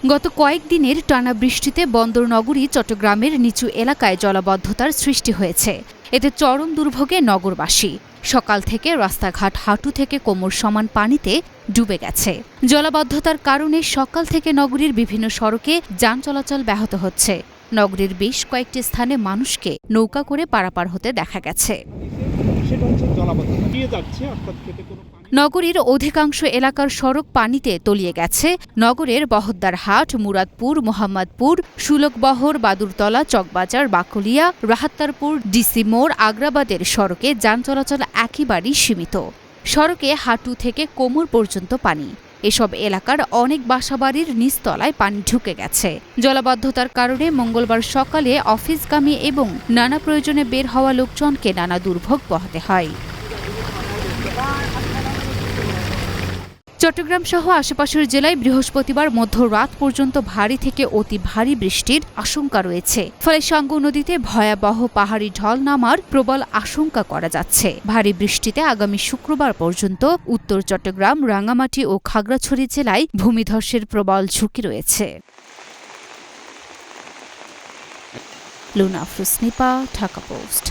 গত কয়েকদিনের টানা বৃষ্টিতে বন্দর নগরী চট্টগ্রামের নিচু এলাকায় জলাবদ্ধতার সৃষ্টি হয়েছে। এতে চরম দুর্ভোগে নগরবাসী। সকাল থেকে রাস্তাঘাট হাঁটু থেকে কোমর সমান পানিতে ডুবে গেছে। জলাবদ্ধতার কারণে সকাল থেকে নগরীর বিভিন্ন সড়কে যান চলাচল ব্যাহত হচ্ছে। নগরীর বেশ কয়েকটি স্থানে মানুষকে নৌকা করে পারাপার হতে দেখা গেছে। নগরীর অধিকাংশ এলাকার সড়ক পানিতে তলিয়ে গেছে। নগরের বহদ্দার হাট, মুরাদপুর, মোহাম্মদপুর, সুলকবহর, বাদুরতলা, চকবাজার, বাকলিয়া, রাহাত্তারপুর, ডিসি মোড়, আগ্রাবাদের সড়কে যান চলাচল একেবারেই সীমিত। সড়কে হাঁটু থেকে কোমর পর্যন্ত পানি। এসব এলাকার অনেক বাসাবাড়ির নিচতলায় পানি ঢুকে গেছে। জলাবদ্ধতার কারণে মঙ্গলবার সকালে অফিসগামী এবং নানা প্রয়োজনে বের হওয়া লোকজনকে নানা দুর্ভোগ পোহাতে হয়। চট্টগ্রাম সহ আশেপাশের জেলায় বৃহস্পতিবার মধ্যরাত পর্যন্ত ভারী থেকে অতি ভারী বৃষ্টির আশঙ্কা রয়েছে। ফলে সাঙ্গু নদীতে ভয়াবহ পাহাড়ি ঢল নামার প্রবল আশঙ্কা করা যাচ্ছে। ভারী বৃষ্টিতে আগামী শুক্রবার পর্যন্ত উত্তর চট্টগ্রাম, রাঙ্গামাটি ও খাগড়াছড়ি জেলায় ভূমিধসের প্রবল ঝুঁকি রয়েছে। লুনা আফরোজ নিপা, ঢাকা পোস্ট।